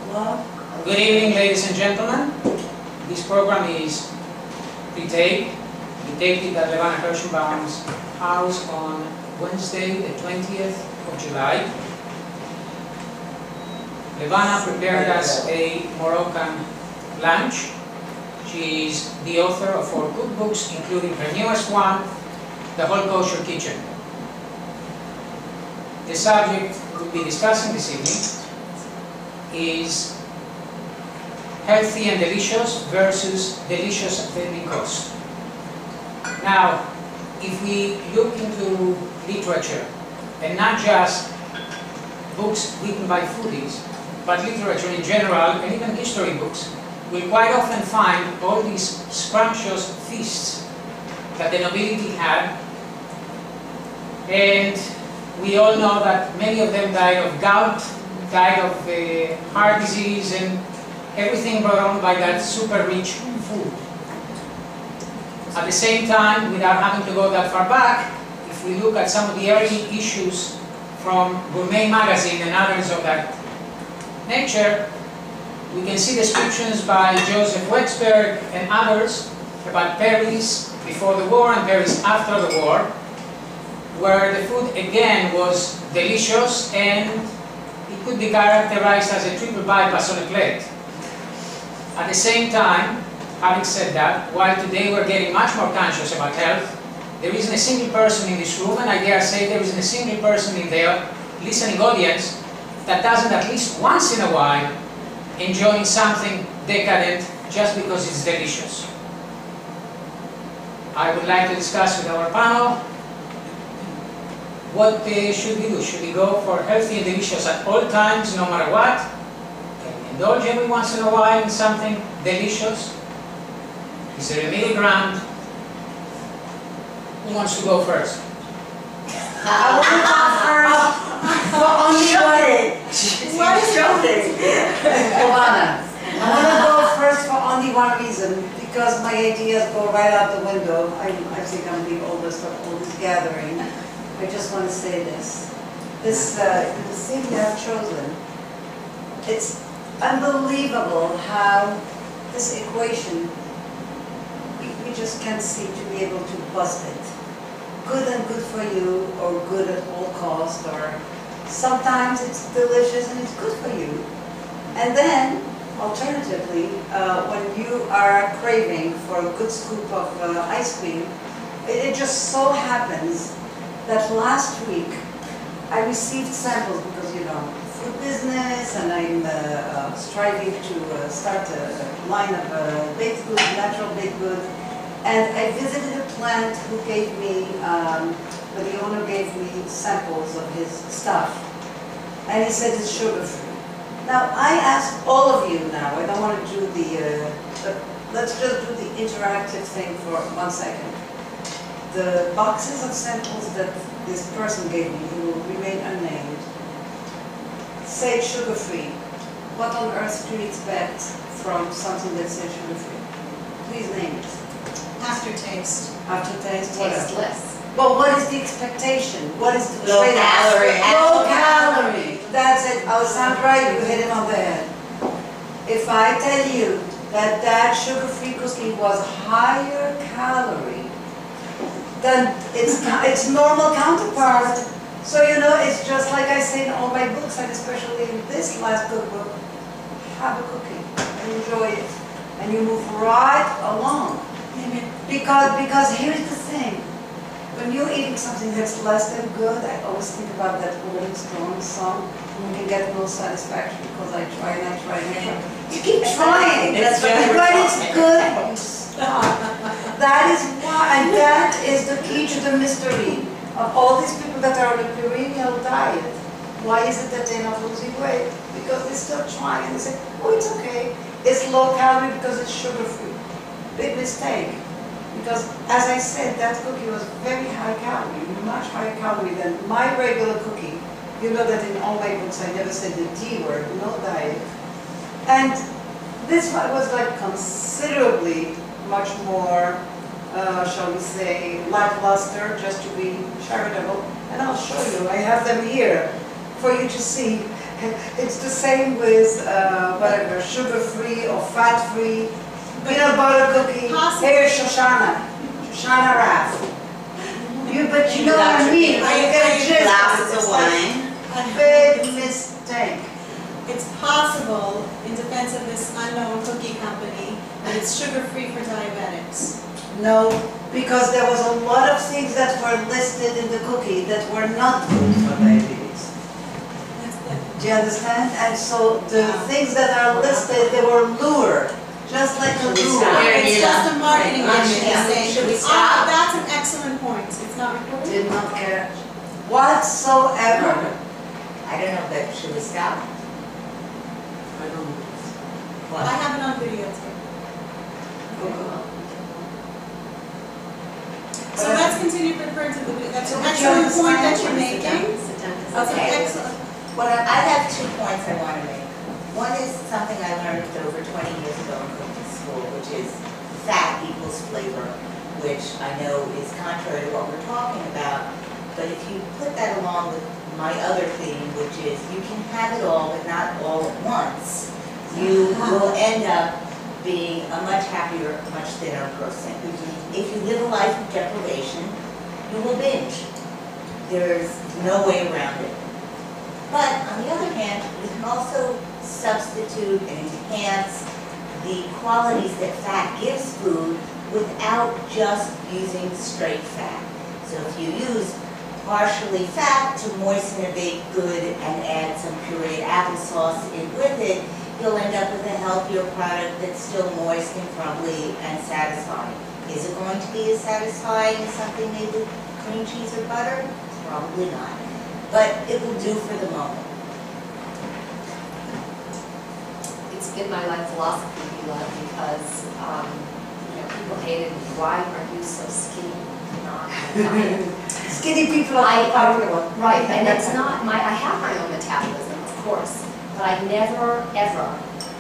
Good evening, ladies and gentlemen. This program is pre-taped. We taped it at Levana Kirschenbaum's house on Wednesday, the 20th of July. Levana prepared us a Moroccan lunch. She is the author of 4 cookbooks, including her newest one, The Whole Kosher Kitchen. The subject we'll be discussing this evening is healthy and delicious versus delicious at any cost. Now, if we look into literature, and not just books written by foodies, but literature in general, and even history books, we quite often find all these scrumptious feasts that the nobility had, and we all know that many of them died of gout, died of heart disease, and everything brought on by that super rich food. At the same time, without having to go that far back, if we look at some of the early issues from Gourmet magazine and others of that nature, we can see descriptions by Joseph Wexberg and others about Paris before the war and Paris after the war, where the food again was delicious and it could be characterized as a triple bypass on a plate. At the same time, having said that, while today we're getting much more conscious about health, there isn't a single person in this room, and I dare say there isn't a single person in the listening audience that doesn't at least once in a while enjoying something decadent just because it's delicious. I would like to discuss with our panel what should we do? Should we go for healthy and delicious at all times, no matter what? Can we indulge every once in a while in something delicious? Is there a middle ground? Who wants to go first? I want to go first for only one. I want to go first for only one reason, because my ideas go right out the window. I think I'm the oldest of all this gathering. I just want to say this. The thing you have chosen, it's unbelievable how this equation, we just can't seem to be able to bust it. Good and good for you, or good at all cost, or sometimes it's delicious and it's good for you. And then, alternatively, when you are craving for a good scoop of ice cream, it just so happens that last week I received samples because, you know, food business, and I'm striving to start a line of baked goods, natural baked goods. And I visited a plant who gave me, where the owner gave me samples of his stuff. And he said it's sugar-free. Now, I ask all of you now, I don't want to do let's just do the interactive thing for 1 second. The boxes of samples that this person gave me, who will remain unnamed, say sugar-free. What on earth do you expect from something that says sugar-free? Please name it. Aftertaste. Aftertaste? Tasteless. But what is the expectation? What is the Low trade-off? calorie. Low calorie. That's it. Alessandra, you hit it on the head. If I tell you that that sugar-free cookie was higher calorie than its normal counterpart, so you know, it's just like I say in all my books, and especially in this last cookbook, have a cookie and enjoy it, and you move right along. Because here's the thing, when you're eating something that's less than good, I always think about that Rolling Stones song, you can get no satisfaction because I try and I try and I try. You keep trying, but it's good, you stop. That is why, and that is the key to the mystery of all these people that are on a perennial diet. Why is it that they're not losing weight? Because they still try and they say, oh, it's okay. It's low calorie because it's sugar-free. Big mistake. Because, as I said, that cookie was very high calorie, much higher calorie than my regular cookie. You know that in all my books I never said the D word, no diet. And this one was like considerably much more, shall we say, lackluster, just to be charitable. And I'll show you, I have them here for you to see. It's the same with whatever, sugar-free or fat-free, peanut butter cookie. Here's Shoshana Raff. But you know what I mean, when you get a gist, Glasses of it's like wine. a big mistake. It's possible, in defense of this unknown cookie company, that it's sugar-free for diabetics. No, because there was a lot of things that were listed in the cookie that were not good for diabetes. Do you understand? And so the things that are listed, they were lured, just like a lure. It's just a marketing issue, Yeah. saying, Should we oh, stop? that's an excellent point. It's not recorded? Did not care whatsoever. I don't know, but should we stop? I don't know. What? I have it on video too. So let's continue referring to the video. That's an But you excellent point that understand you're what making. That's an Okay. excellent. I have 2 points I want to make. One is something I learned over 20 years ago in cooking school, which is fat equals flavor, which I know is contrary to what we're talking about. But if you put that along with my other theme, which is you can have it all, but not all at once, you will end up being a much happier, much thinner person. If you live a life of deprivation, you will binge. There's no way around it. But on the other hand, we can also substitute and enhance the qualities that fat gives food without just using straight fat. So if you use partially fat to moisten a baked good and add some pureed applesauce in with it, you'll end up with a healthier product that's still moist and crumbly and satisfying. Is it going to be as satisfying as something made with cream cheese or butter? Probably not. But it will do for the moment. It's been my life philosophy, Mila, because people hated me. Why are you so skinny? Not Skinny people are popular. right, and it's not my. I have my own metabolism, of course, but I never ever,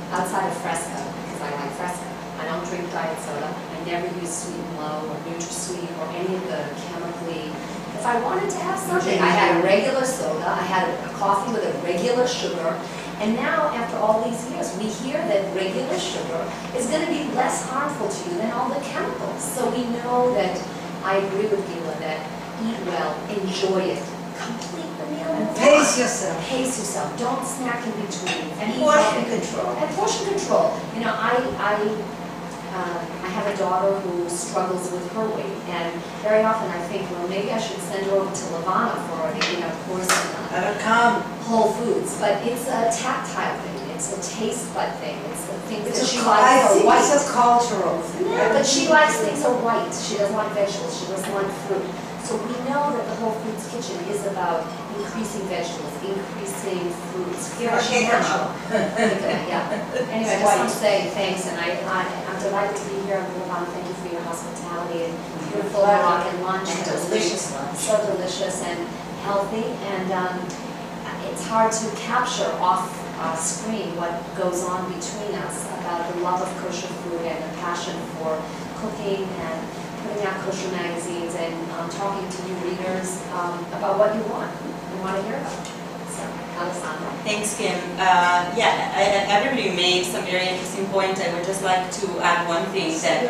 outside of Fresca, because I like Fresca. I don't drink diet soda. I never use Sweet and Low or NutraSweet or any of the chemically. If I wanted to have something, I had a regular soda. I had a coffee with a regular sugar. And now, after all these years, we hear that regular sugar is going to be less harmful to you than all the chemicals. So we know that, I agree with Gila, that eat well, enjoy it, complete the meal. And pace yourself. Pace yourself. Don't snack in between. And Eat portion healthy. control. And portion control. You know, I have a daughter who struggles with her weight, and very often I think, well, maybe I should send her over to Levana for a course in Whole Foods. But it's a tactile thing. It's a taste bud thing. It's the things that she likes I are think white. it's a cultural thing. Yeah, but she likes things are white. She doesn't like vegetables. She doesn't like fruit. So we know that the Whole Foods kitchen is about increasing vegetables, increasing fruits, fresh and natural. Yeah. Anyway, I just want to say thanks, and I'm delighted to be here. Levana, thank you for your hospitality and beautiful Moroccan lunch. And It was delicious lunch. So delicious and healthy, and it's hard to capture off screen what goes on between us about the love of kosher food and the passion for cooking and putting out kosher magazines and talking to you readers about what you want to hear about. So, Alessandra. Thanks, Kim. Everybody made some very interesting points. I would just like to add one thing that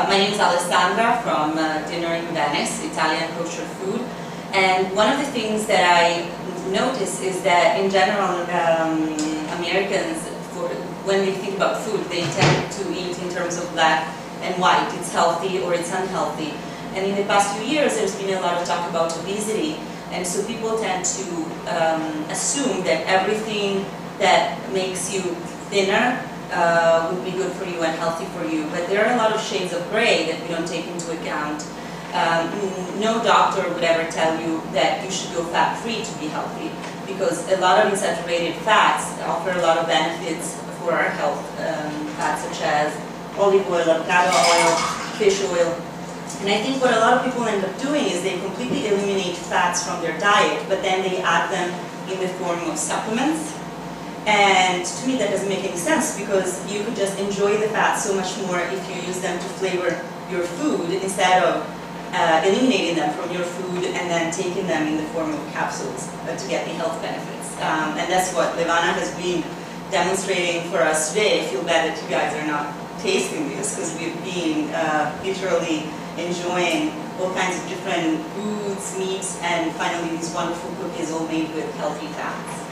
my name is Alessandra from Dinner in Venice, Italian kosher food. And one of the things that I notice is that in general, Americans, when they think about food, they tend to eat in terms of black and white. It's healthy or it's unhealthy. And in the past few years, there's been a lot of talk about obesity. And so people tend to assume that everything that makes you thinner would be good for you and healthy for you. But there are a lot of shades of gray that we don't take into account. No doctor would ever tell you that you should go fat-free to be healthy, because a lot of unsaturated fats offer a lot of benefits for our health, fats such as olive oil, avocado oil, fish oil. And I think what a lot of people end up doing is they completely eliminate fats from their diet, but then they add them in the form of supplements. And to me that doesn't make any sense, because you could just enjoy the fats so much more if you use them to flavor your food instead of eliminating them from your food and then taking them in the form of capsules to get the health benefits. and that's what Levana has been demonstrating for us today. I feel bad that you guys are not tasting this because we've been literally enjoying all kinds of different foods, meats, and finally these wonderful cookies all made with healthy fats.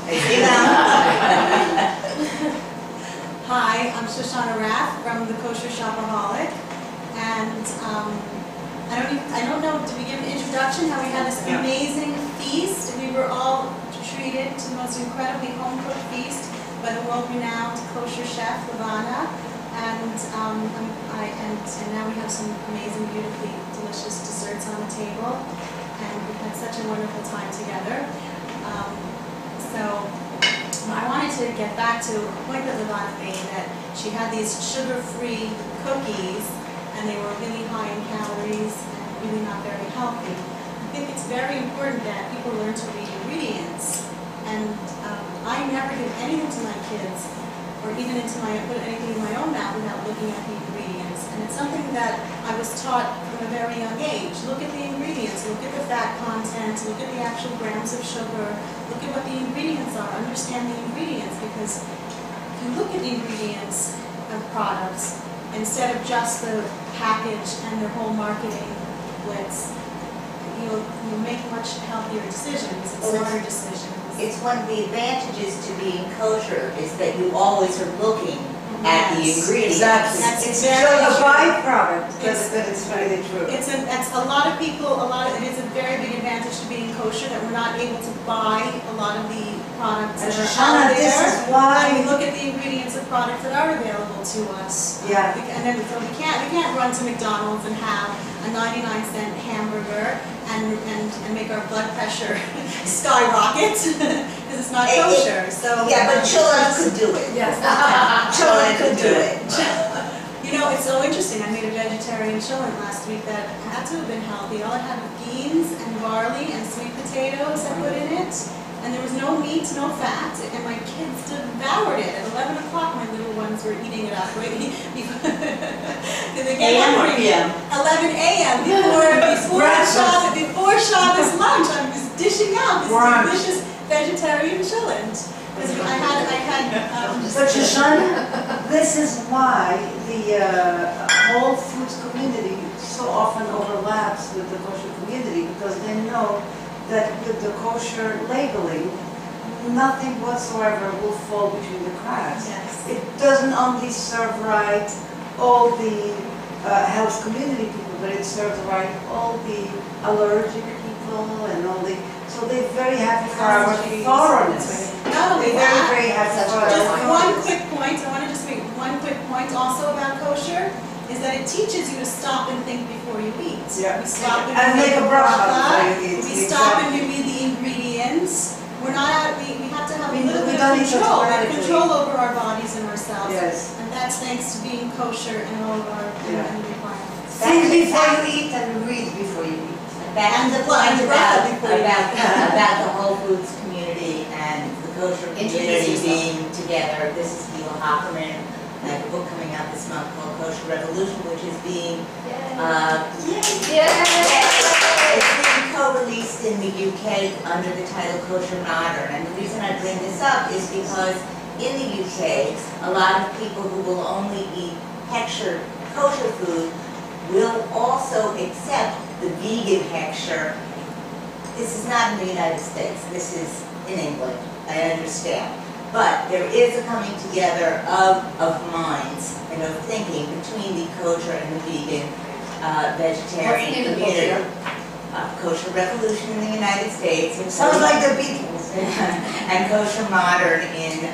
I see them. Hi, I'm Shoshana Rath from the Kosher Shopaholic, and I don't know, did we give an introduction, how we had this amazing feast? We were all treated to the most incredibly home-cooked feast by the world-renowned kosher chef, Levana, and now we have some amazing, beautifully delicious desserts on the table, and we've had such a wonderful time together. So I wanted to get back to a point that Levana made, that she had these sugar-free cookies, and they were really high in calories and really not very healthy. I think it's very important that people learn to read ingredients, and I never give anything to my kids, or even put anything in my own mouth without looking at the ingredients. And it's something that I was taught from a very young age. Look at the ingredients, look at the fat content, look at the actual grams of sugar, look at what the ingredients are, understand the ingredients, because if you look at the ingredients of products, instead of just the package and their whole marketing blitz, you'll make much healthier decisions and smarter decisions. It's one of the advantages to being kosher is that you always are looking at the ingredients. Exactly. That's It's very a true. byproduct, It's- but it's really true. It's a lot of people, it is a very big advantage to being kosher that we're not able to buy a lot of the products And that are Shoshana, out this there. is why- And we look at the ingredients of products that are available to us. Yeah. And then so we can't run to McDonald's and have a 99-cent hamburger and make our blood pressure skyrocket because it's not kosher. So Yeah, but children could do it. yes. Children could do it. You know, it's so interesting. I made a vegetarian chillin last week that had to have been healthy. All it had was beans and barley and sweet potatoes I put in it. And there was no meat, no fat, and my kids devoured it. At 11 o'clock, my little ones were eating it up, right? Because they get AM or hungry. PM? 11 a.m. before Shabbos lunch. I was dishing out this delicious vegetarian chillin. Because I had But Shoshana, this is why the whole foods community so often overlaps with the kosher community, because they know that with the kosher labeling, nothing whatsoever will fall between the cracks. Yes. It doesn't only serve right all the health community people, but it serves right all the allergic people and all the, so they're very happy for our Allergies. thoroughness. Not only They're that, very happy for our just one thoroughness. quick point, I want to just make one quick point also about kosher, is that it teaches you to stop and think before you eat. Yeah. We stop and And we make a read the bracha bracha, before you eat. we stop and we read the ingredients. We're not, we have to have a We little bit don't of eat control, automatically. control over our bodies and ourselves. Yes. And that's thanks to being kosher and all of our Yeah. requirements. Think before you eat and read before you eat. Back And to the the point bracha about before you about the Whole Foods community and the kosher community Introduce yourself. being together. This is Gila Hockerman. I have a book coming out this month called Kosher Revolution, which is being it's being co-released in the UK under the title Kosher Modern. And the reason I bring this up is because in the UK, a lot of people who will only eat kosher food will also accept the vegan kosher. This is not in the United States. This is in England. I understand. But there is a coming together of minds and of thinking between the kosher and the vegan vegetarian What's the name of the community. Kosher Revolution in the United States. Sounds like the Beatles. And Kosher Modern in